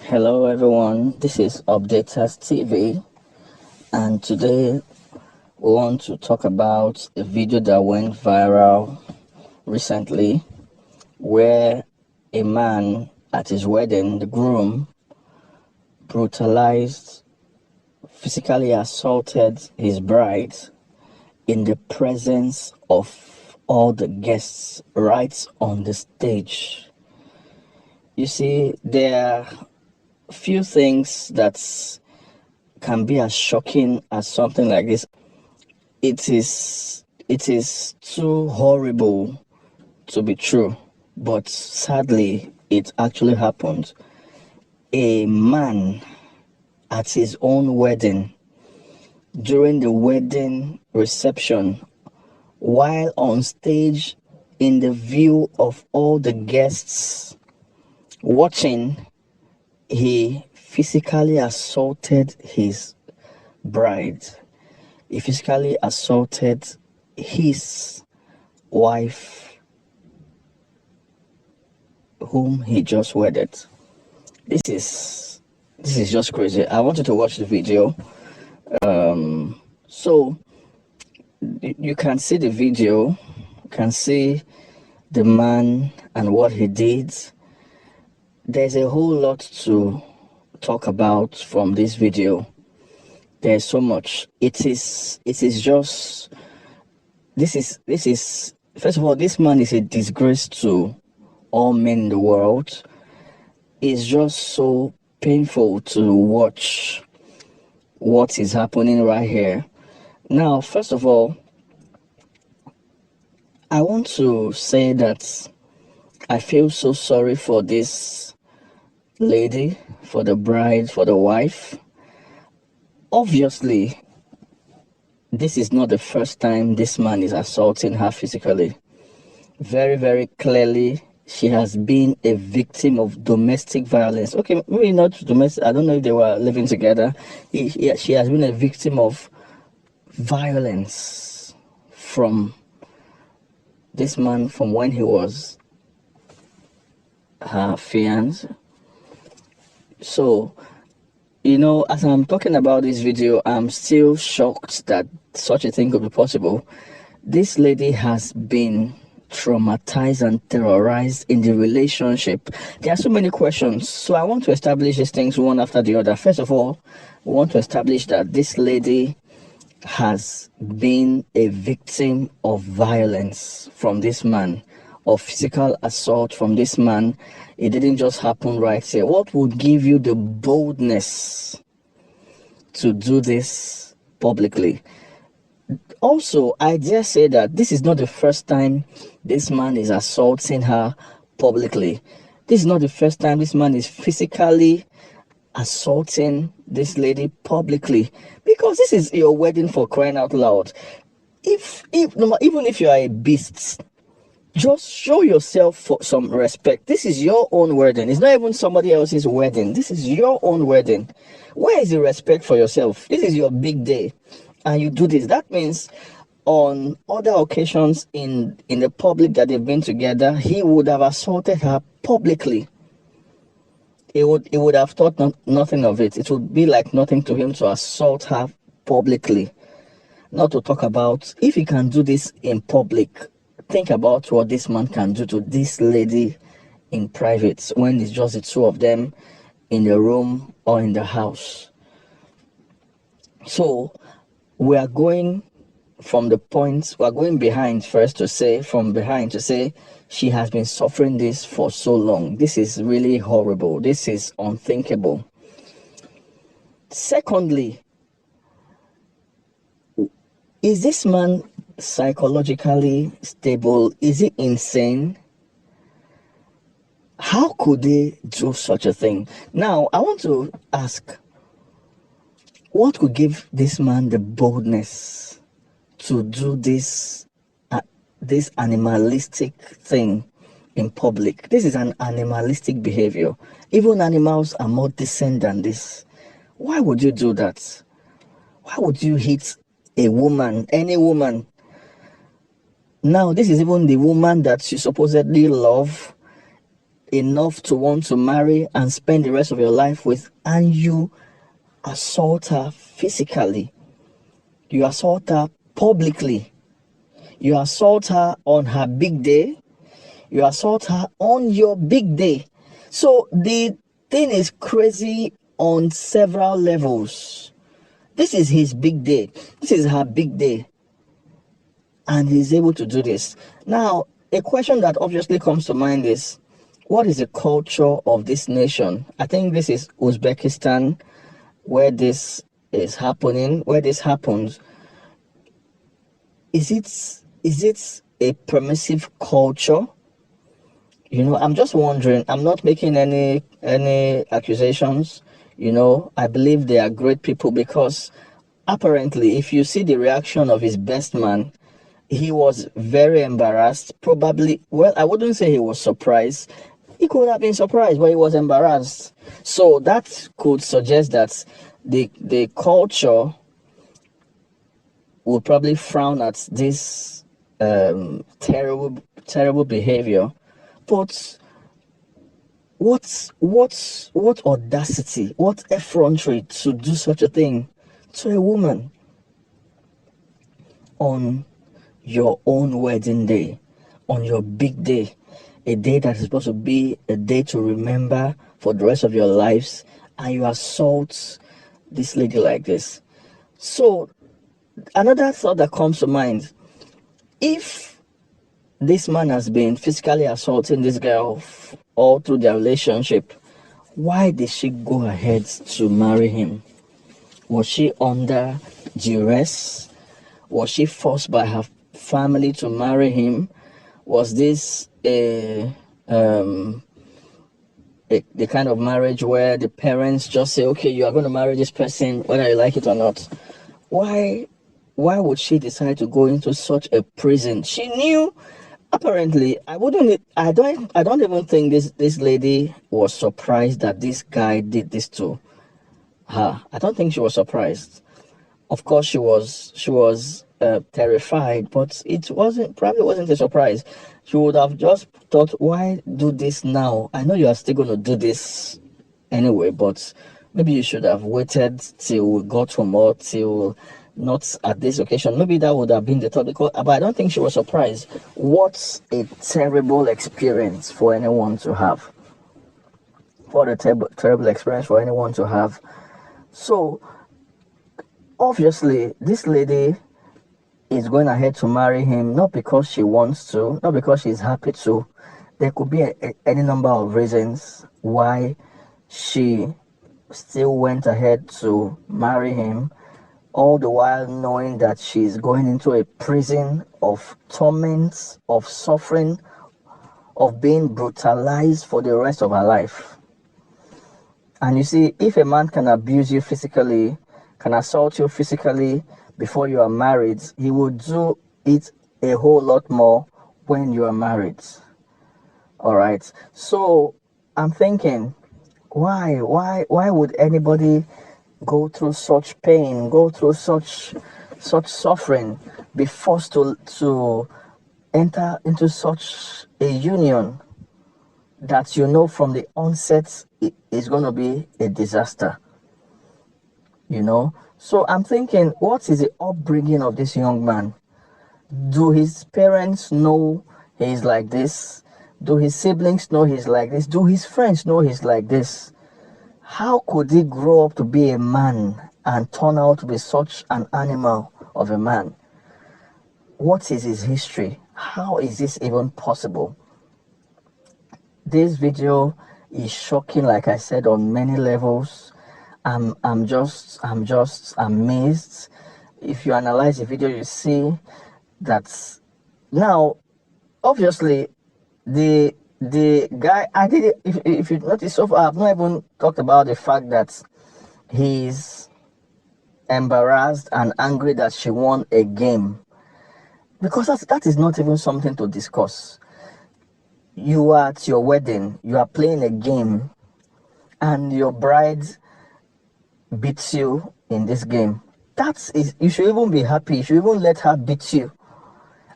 Hello everyone, this is Updaters TV, and today we want to talk about a video that went viral recently where a man at his wedding, the groom, brutalized, physically assaulted his bride in the presence of all the guests right on the stage. You see, there are few things that can be as shocking as something like this. It is too horrible to be true, but sadly it actually happened. A man at his own wedding, during the wedding reception, while on stage in the view of all the guests watching, he physically assaulted his bride. He physically assaulted his wife, whom he just wedded. This is just crazy. I want you to watch the video. So you can see the video, you can see the man and what he did. There's a whole lot to talk about from this video. There's so much. It is just this is first of all, this man is a disgrace to all men in the world. It's just so painful to watch what is happening right here. Now, first of all, I want to say that I feel so sorry for this lady, for the bride, for the wife. Obviously, this is not the first time this man is assaulting her physically. Very, very clearly, she has been a victim of domestic violence. Okay, maybe not domestic. I don't know if they were living together. She has been a victim of violence from this man from when he was her fiance. So, as I'm talking about this video, I'm still shocked that such a thing could be possible. This lady has been traumatized and terrorized in the relationship. There are so many questions, so I want to establish these things one after the other. First of all, we want to establish that this lady has been a victim of violence from this man, of physical assault from this man. It didn't just happen right here. What would give you the boldness to do this publicly? Also, I dare say that this is not the first time this man is assaulting her publicly. This is not the first time this man is physically assaulting this lady publicly, because this is your wedding, for crying out loud. Even if you are a beast, just show yourself for some respect. This is your own wedding. It's not even somebody else's wedding. This is your own wedding. Where is the respect for yourself? This is your big day, and you do this. That means on other occasions in the public that they've been together, he would have assaulted her publicly. He would have thought nothing of it. It would be like nothing to him to assault her publicly. Not to talk about, if he can do this in public, think about what this man can do to this lady in private, when it's just the two of them in the room or in the house. So we are going behind first to say, she has been suffering this for so long. This is really horrible. This is unthinkable. Secondly, is this man psychologically stable? Is he insane? How could they do such a thing? Now, I want to ask, what could give this man the boldness to do this animalistic thing in public? This is an animalistic behavior. Even animals are more decent than this. Why would you do that? Why would you hit a woman, any woman? Now, this is even the woman that you supposedly love. enough to want to marry and spend the rest of your life with, and you assault her physically, you assault her publicly, you assault her on her big day, you assault her on your big day. So the thing is crazy on several levels. This is his big day, this is her big day, and he's able to do this. Now, a question that obviously comes to mind is, what is the culture of this nation? I think this is Uzbekistan, where this is happening, where this happens. Is it a permissive culture? I'm just wondering. I'm not making any accusations. I believe they are great people, because apparently, if you see the reaction of his best man, he was very embarrassed. Probably, well, I wouldn't say he was surprised. He could have been surprised, but he was embarrassed. So that could suggest that the culture would probably frown at this terrible behavior. But what audacity, what effrontery to do such a thing to a woman on your own wedding day, on your big day, a day that is supposed to be a day to remember for the rest of your lives, and you assault this lady like this. So another thought that comes to mind, if this man has been physically assaulting this girl all through their relationship, why did she go ahead to marry him? Was she under duress? Was she forced by her family to marry him? Was this the kind of marriage where the parents just say, okay, you are going to marry this person whether you like it or not? Why would she decide to go into such a prison? She knew. Apparently, I don't even think this lady was surprised that this guy did this to her. I don't think she was surprised. Of course, she was terrified, but it probably wasn't a surprise. She would have just thought, why do this now? I know you are still going to do this anyway, but maybe you should have waited till we got home, or till not at this occasion. Maybe that would have been the thought, but I don't think she was surprised. What a terrible experience for anyone to have. What a terrible experience for anyone to have. So obviously, this lady is going ahead to marry him, not because she wants to, not because she's happy to. There could be any number of reasons why she still went ahead to marry him, all the while knowing that she's going into a prison of torments, of suffering, of being brutalized for the rest of her life. And you see, if a man can abuse you physically, can assault you physically before you are married, he will do it a whole lot more when you are married. All right. So I'm thinking, why would anybody go through such pain, go through such suffering, be forced to enter into such a union that from the onset is going to be a disaster? So I'm thinking, what is the upbringing of this young man? Do his parents know he's like this? Do his siblings know he's like this? Do his friends know he's like this? How could he grow up to be a man and turn out to be such an animal of a man? What is his history? How is this even possible? This video is shocking, like I said, on many levels. I'm just amazed. If you analyze the video, you see that now, obviously, the guy, I did it. If you notice so far, I've not even talked about the fact that he's embarrassed and angry that she won a game, because that is not even something to discuss. You are at your wedding, you are playing a game, and your bride beats you in this game. You should even be happy. You should even let her beat you,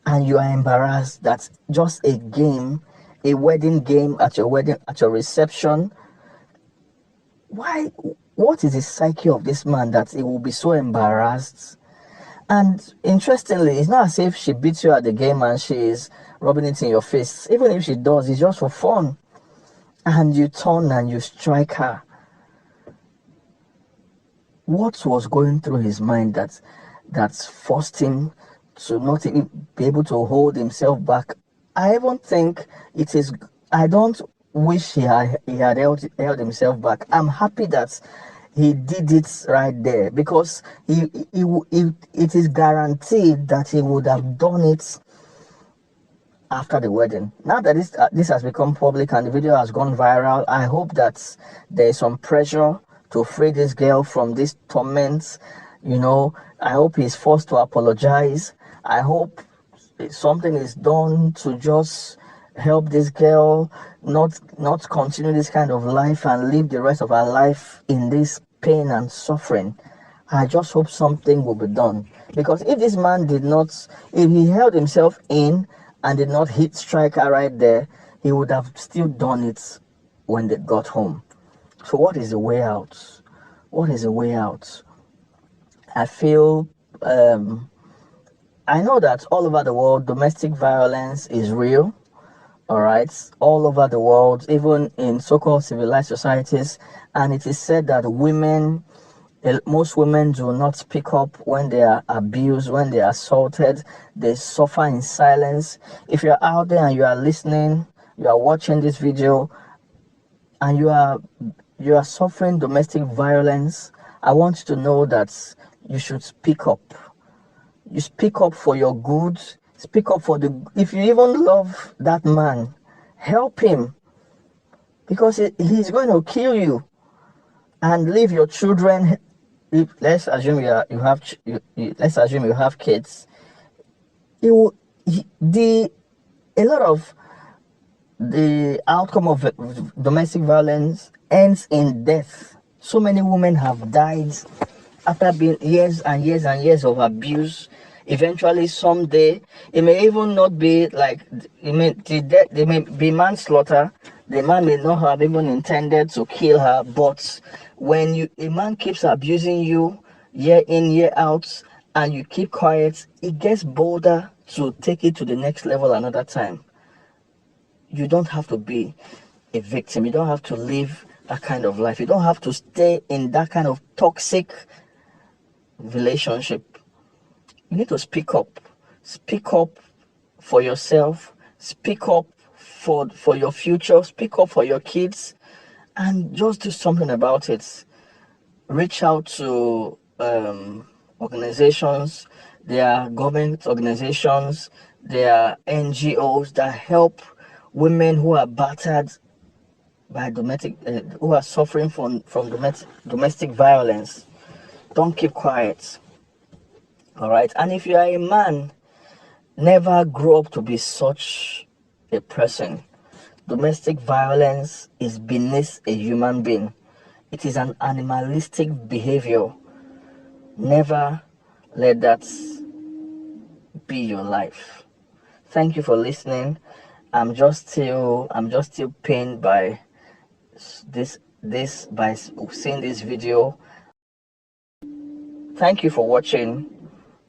and you are embarrassed that just a game a wedding game at your wedding, at your reception. Why? What is the psyche of this man that he will be so embarrassed? And interestingly, it's not as if she beats you at the game and she's rubbing it in your face. Even if she does, it's just for fun. And you turn and you strike her. What was going through his mind that forced him to not even be able to hold himself back? I even think it is. I don't wish he had held himself back. I'm happy that he did it right there, because it is guaranteed that he would have done it after the wedding. Now that this has become public and the video has gone viral, I hope that there is some pressure to free this girl from this torment. I hope he's forced to apologize. I hope something is done to just help this girl not continue this kind of life and live the rest of her life in this pain and suffering. I just hope something will be done, because if this man if he held himself in and did not hit striker right there, he would have still done it when they got home. So what is the way out? What is the way out? I feel I know that all over the world domestic violence is real. All right, all over the world, even in so-called civilized societies, and it is said that most women do not speak up when they are abused, when they are assaulted. They suffer in silence. If you're out there and you are listening, you are watching this video, and you are suffering domestic violence, I want you to know that you should speak up. You speak up for your good. Speak up for if you even love that man, help him, because he's going to kill you and leave your children. Let's assume let's assume you have kids. He will, a lot of the outcome of domestic violence ends in death. So many women have died after being years and years and years of abuse. Eventually, someday, it may even not be like, they may be manslaughter. The man may not have even intended to kill her, but when a man keeps abusing you year in, year out, and you keep quiet, it gets bolder to take it to the next level another time. You don't have to be a victim. You don't have to live that kind of life. You don't have to stay in that kind of toxic relationship. You need to speak up. Speak up for yourself. Speak up for your future. Speak up for your kids, and just do something about it. Reach out to organizations. There are government organizations. There are NGOs that help women who are battered by who are suffering from domestic violence. Don't keep quiet. All right. And if you are a man, never grow up to be such a person. Domestic violence is beneath a human being. It is an animalistic behavior. Never let that be your life. Thank you for listening. I'm just still pained by by seeing this video. Thank you for watching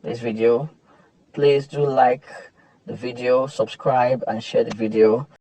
this video. Please do like the video, subscribe, and share the video.